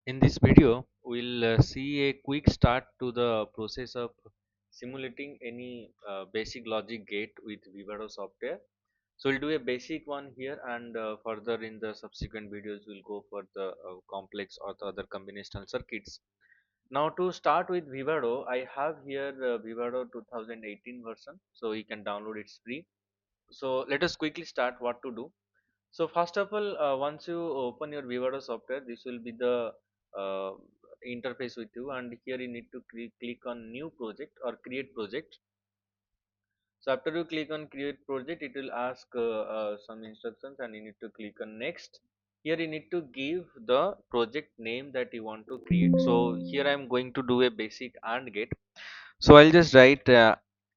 In this video, we'll see a quick start to the process of simulating any basic logic gate with Vivado software. So we'll do a basic one here, and further in the subsequent videos, we'll go for the complex or the other combinational circuits. Now to start with Vivado, I have here Vivado 2018 version, so you can download it's free. So let us quickly start what to do. So first of all, once you open your Vivado software, this will be the uh, interface with you, and here you need to click on new project or create project. So after you click on create project, it will ask some instructions, and you need to click on next. Here you need to give the project name that you want to create. So here I am going to do a basic AND gate. So I'll just write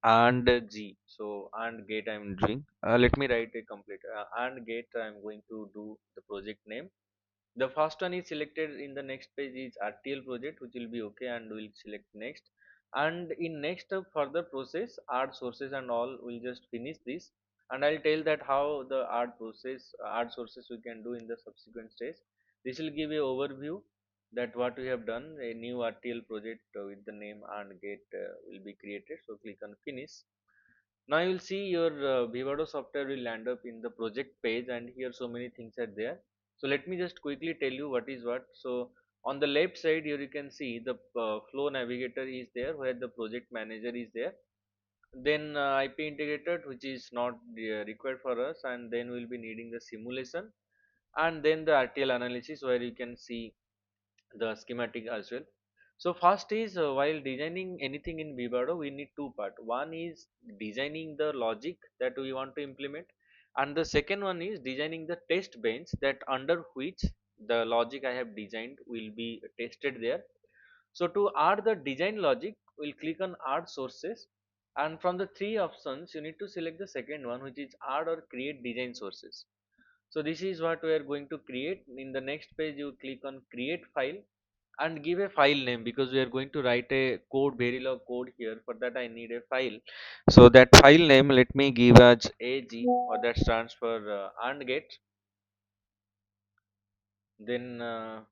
AND G. So AND gate I'm doing. Let me write a complete AND gate. I'm going to do the project name. The first one is selected in the next page is RTL project, which will be okay, and we'll select next. And in next further process, add sources and all, we'll just finish this. And I'll tell that how the add process, add sources we can do in the subsequent stage. This will give a overview that what we have done. A new RTL project with the name and gate will be created. So click on finish. Now you will see your Vivado software will land up in the project page, and here so many things are there. So let me just quickly tell you what is what. So on the left side here you can see the flow navigator is there, where the project manager is there. Then IP integrator, which is not required for us, and then we'll be needing the simulation, and then the RTL analysis, where you can see the schematic as well. So first is while designing anything in Vivado, we need two part. One is designing the logic that we want to implement, and the second one is designing the test bench that under which the logic I have designed will be tested there. So to add the design logic, we'll click on add sources, and from the three options you need to select the second one, which is add or create design sources. So this is what we are going to create. In the next page you click on create file and give a file name, because we are going to write a code, Verilog code here. For that I need a file. So that file name, let me give as AG, or that stands for AND gate. Then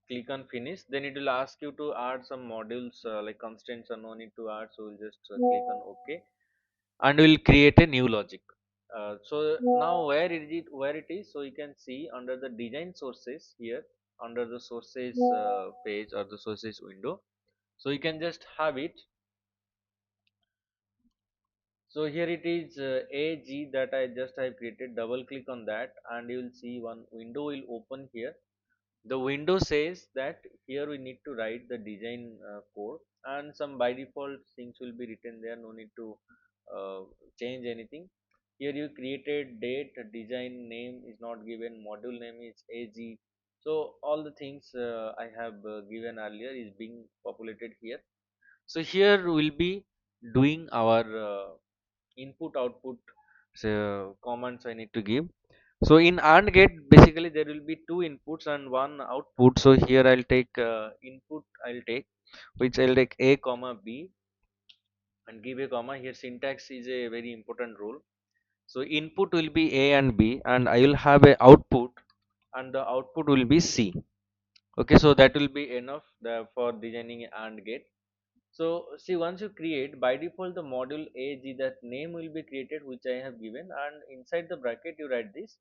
click on finish. Then it will ask you to add some modules, like constraints are no need to add, so we'll just click on OK, and we'll create a new logic. So now where it is, so you can see under the design sources here, under the sources page or the sources window. So you can just have it. So here it is AG that I just have created. Double click on that, and you will see one window will open here. The window says that here we need to write the design code, and some by default things will be written there. No need to uh, change anything. Here you created date, design name is not given, module name is AG. So all the things I have given earlier is being populated here. So here we'll be doing our input output commands I need to give. So in AND gate, basically there will be two inputs and one output. So here I'll take input, I'll take which I'll take a comma b and give a comma. Here syntax is a very important role. So input will be a and b, and I will have a output, and the output will be c. Okay, so that will be enough for designing AND gate. So see, once you create, by default the module AG, that name will be created which I have given, and inside the bracket you write this.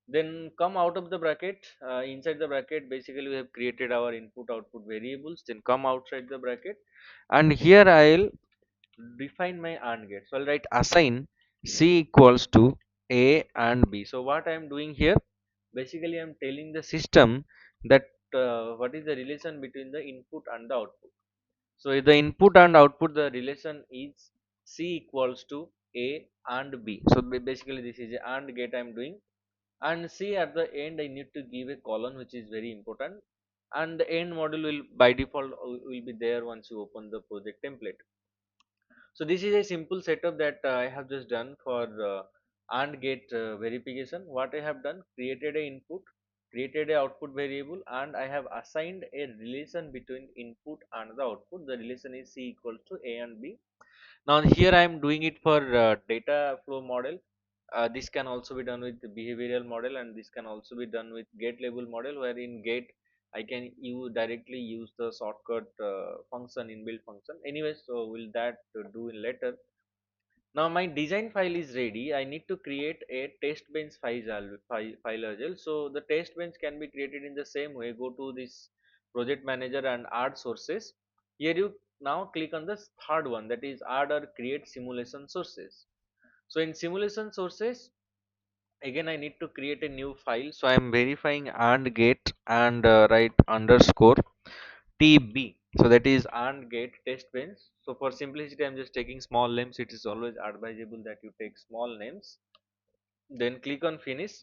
Then come out of the bracket. Inside the bracket, basically we have created our input output variables. Then come outside the bracket, and here I'll define my AND gate. So I'll write assign C equals to A and B. So what I am doing here, basically I am telling the system that what is the relation between the input and the output. So if the input and output, the relation is C equals to A and B. So basically this is a AND gate I am doing, and C at the end I need to give a colon, which is very important, and the end module will by default will be there once you open the project template. So this is a simple setup that I have just done for AND gate verification. What I have done, created a input, created a output variable, and I have assigned a relation between input and the output. The relation is C equals to A and B. Now here I am doing it for data flow model. This can also be done with the behavioral model, and this can also be done with gate level model, where in gate I can you directly use the shortcut function, inbuilt function anyway, so will that do in later. Now my design file is ready. I need to create a test bench file as well. So the test bench can be created in the same way. Go to this project manager and add sources. Here you now click on the third one, that is add or create simulation sources. So in simulation sources, again I need to create a new file. So I am verifying and get and write underscore TB. So that is and get test bench. So for simplicity, I'm just taking small names. It is always advisable that you take small names. Then click on finish.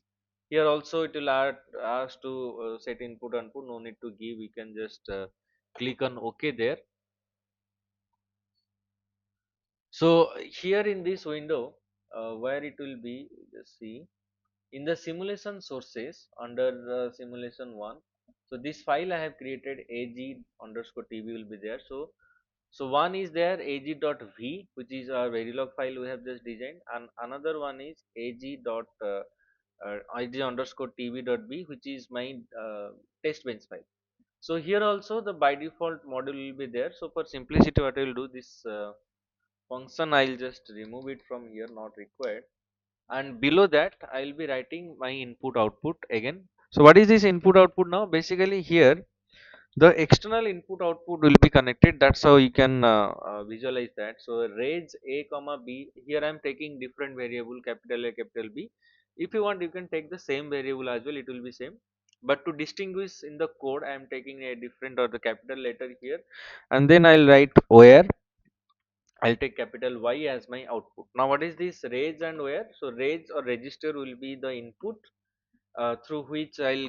Here also it will ask to set input output. No need to give. We can just click on OK there. So here in this window, where it will be, just see in the simulation sources under the simulation one. So this file I have created ag underscore tb will be there. So one is there ag.v, which is our Verilog file we have just designed, and another one is ag underscore tv.b, which is my test bench file. So here also the by default module will be there. So for simplicity, what I will do, this function I'll just remove it from here, not required, and below that I'll be writing my input output again. So what is this input output now? Basically here the external input output will be connected. That's how you can visualize that. So range a comma b, here I am taking different variable, capital A, capital B. If you want, you can take the same variable as well, it will be same, but to distinguish in the code I am taking a different or the capital letter here, and then I'll write where I'll take capital Y as my output. Now what is this range and where? So range or register will be the input through which I'll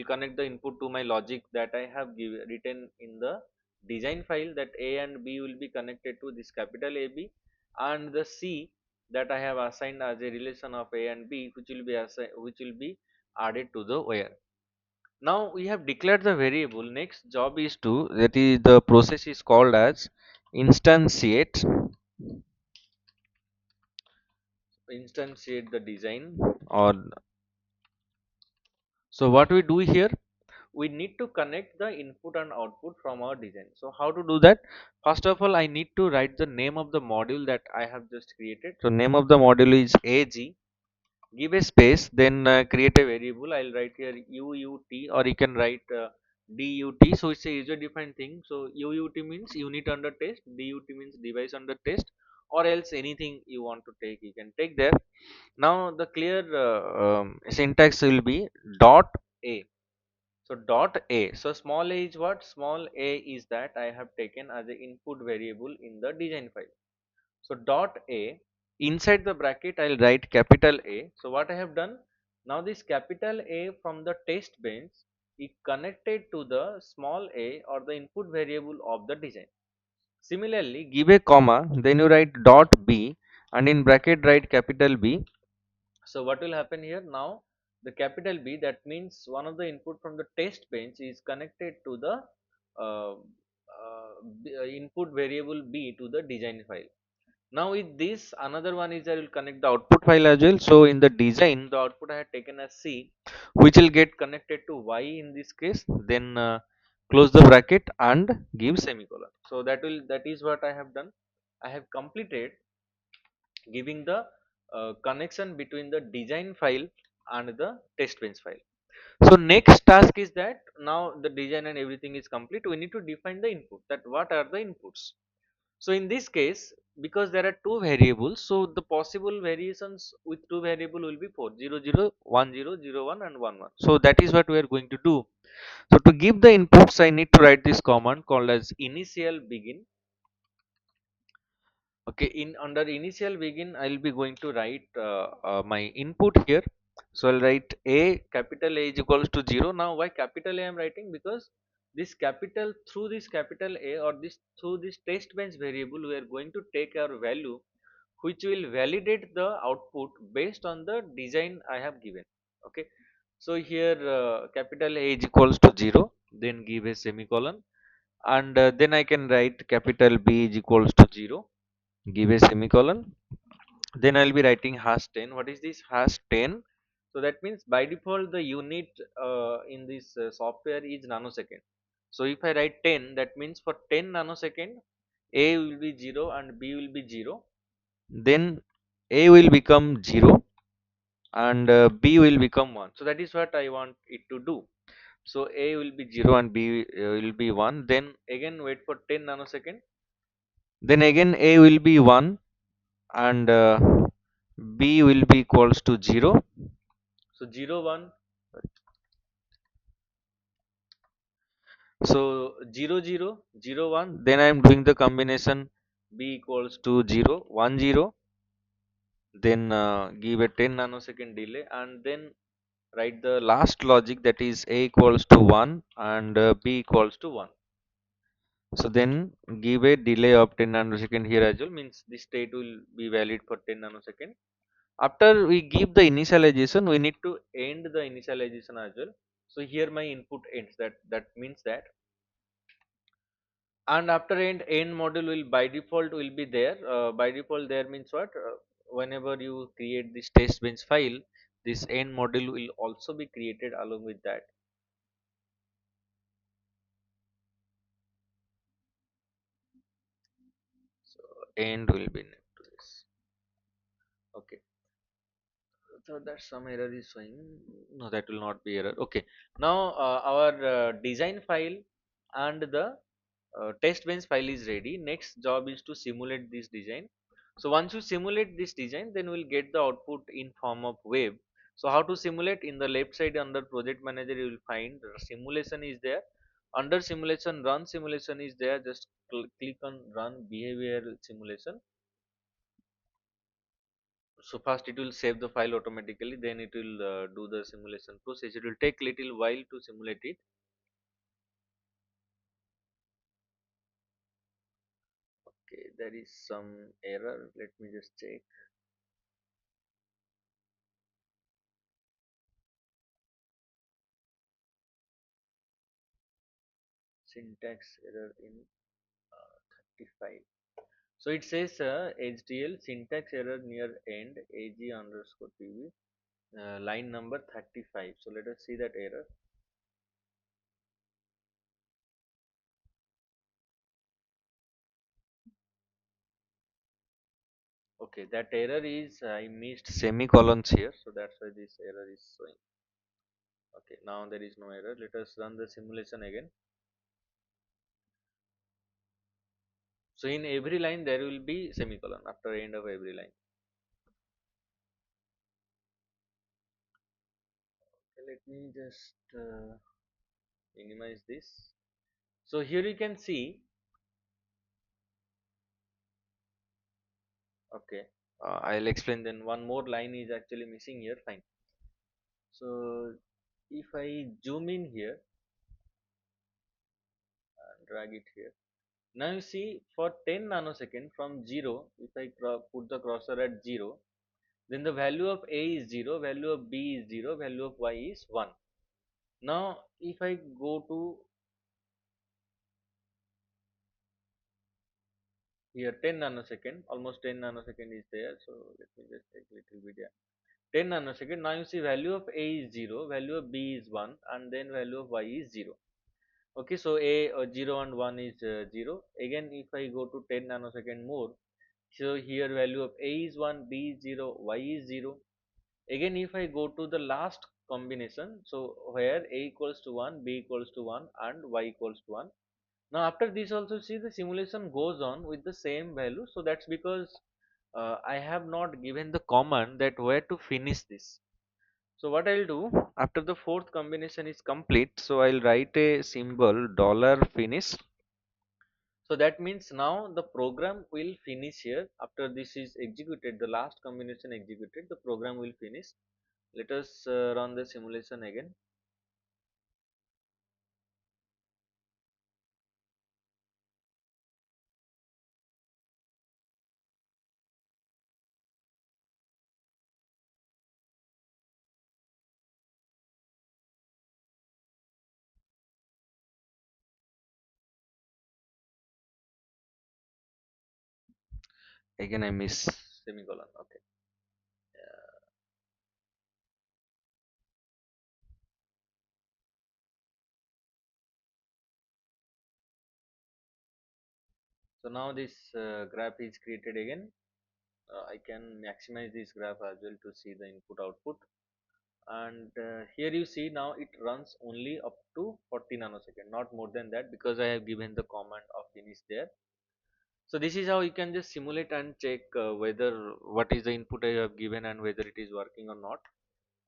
connect the input to my logic that I have written in the design file, that A and B will be connected to this capital AB, and the C that I have assigned as a relation of A and B, which will be added to the where. Now we have declared the variable. Next job is to, that is the process is called as instantiate the design. Or so what we do here, we need to connect the input and output from our design. So how to do that? First of all, I need to write the name of the module that I have just created. So name of the module is ag, give a space, then create a variable. I'll write here uut, or you can write dut. So it's a user defined thing. So uut means unit under test, dut means device under test, or else anything you want to take, you can take there. Now the clear syntax will be dot a. So dot a. So small a is what? Small a is that I have taken as an input variable in the design file. So dot a, inside the bracket I'll write capital A. So what I have done, now this capital A from the test bench is connected to the small a or the input variable of the design. Similarly, give a comma, then you write dot b, and in bracket write capital B. So what will happen here now? The capital B, that means one of the input from the test bench is connected to the input variable B to the design file. Now with this, another one is I will connect the output file as well. So in the design, the output I had taken as C, which will get connected to Y in this case. Then close the bracket and give semicolon. So that is what I have done. I have completed giving the connection between the design file and the test bench file. So next task is that now the design and everything is complete, we need to define the input, that what are the inputs. So in this case, because there are two variables, so the possible variations with two variable will be 4, 0 0 1 0 0 1 and 1 1. So that is what we are going to do. So to give the inputs, I need to write this command called as initial begin. Okay, in under initial begin I'll be going to write my input here. So I'll write a, capital A is equals to 0. Now why capital A I'm writing? Because this capital, through this capital A or this through this test bench variable, we are going to take our value which will validate the output based on the design I have given. Okay, so here capital A is equals to 0, then give a semicolon, and then I can write capital B is equals to 0, give a semicolon, then I'll be writing hash 10. What is this hash 10? So that means by default the unit in this software is nanosecond. So if I write 10, that means for 10 nanosecond A will be 0 and B will be 0. Then A will become 0 and B will become 1. So that is what I want it to do. So A will be 0 and B will be 1. Then again wait for 10 nanosecond. Then again A will be 1 and B will be equals to 0. So 0 1. So 0 0 0 1. Then I am doing the combination B equals to 0 1 0. Then give a 10 nanosecond delay and then write the last logic, that is A equals to 1 and B equals to 1. So then give a delay of 10 nanosecond here as well, means this state will be valid for 10 nanosecond. After we give the initialization, we need to end the initialization as well. So here my input ends, that means that, and after end module will by default will be there. By default there means what, whenever you create this test bench file, this end module will also be created along with that. So end will be next to this. Okay, so that some error is showing. No, that will not be error. Okay, now our design file and the test bench file is ready. Next job is to simulate this design. So once you simulate this design, then we'll get the output in form of wave. So how to simulate? In the left side under project manager you will find the simulation is there. Under simulation, run simulation is there. Just click on run behavioral simulation. So first it will save the file automatically, then it will do the simulation process. It will take little while to simulate it. Okay, there is some error. Let me just check. Syntax error in 35. So it says HDL syntax error near end AG underscore PV line number 35. So let us see that error. Okay, that error is I missed semicolons here, so that's why this error is showing. Okay, now there is no error. Let us run the simulation again. So in every line there will be semicolon after end of every line. Okay, let me just minimize this. So here you can see. Okay, I'll explain then. One more line is actually missing here. Fine. So if I zoom in here and drag it here, now you see for 10 nanosecond from 0, if I put the cursor at 0, then the value of A is 0, value of B is 0, value of Y is 1. Now if I go to here 10 nanosecond, almost 10 nanosecond is there. So let me just take little bit, yeah. 10 nanosecond. Now you see value of A is 0, value of B is 1 and then value of Y is 0. Okay, so A 0 and 1 is 0. Again if I go to 10 nanosecond more, so here value of A is 1, B is 0, Y is 0. Again if I go to the last combination, so where A equals to 1, B equals to 1 and Y equals to 1. Now after this also see the simulation goes on with the same value. So that's because I have not given the command that where to finish this. So what I'll do after the fourth combination is complete, so I'll write a symbol dollar finish. So that means now the program will finish here. After this is executed, the last combination executed, the program will finish. Let us run the simulation again. Again I miss semicolon. Okay. So now this graph is created again. I can maximize this graph as well to see the input output, and here you see now it runs only up to 40 nanosecond, not more than that, because I have given the command of finish there. So this is how you can just simulate and check whether what is the input I have given and whether it is working or not.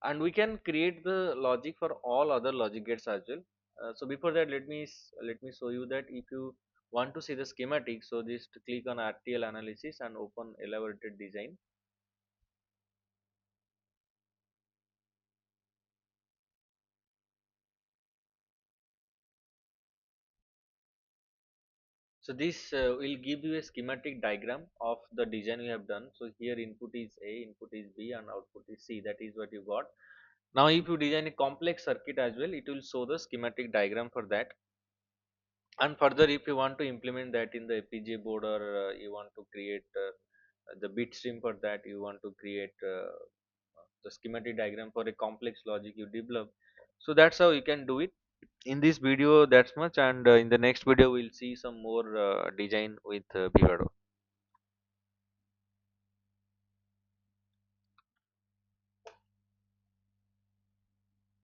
And we can create the logic for all other logic gates as well. So before that, let me show you that if you want to see the schematic, so just click on RTL analysis and open elaborated design. So this will give you a schematic diagram of the design we have done. So here input is A, input is B, and output is C. That is what you got. Now if you design a complex circuit as well, it will show the schematic diagram for that. And further, if you want to implement that in the FPGA board, or you want to create the bit stream for that, you want to create the schematic diagram for a complex logic you develop. So that's how you can do it. In this video, that's much, and in the next video we'll see some more design with Vivado.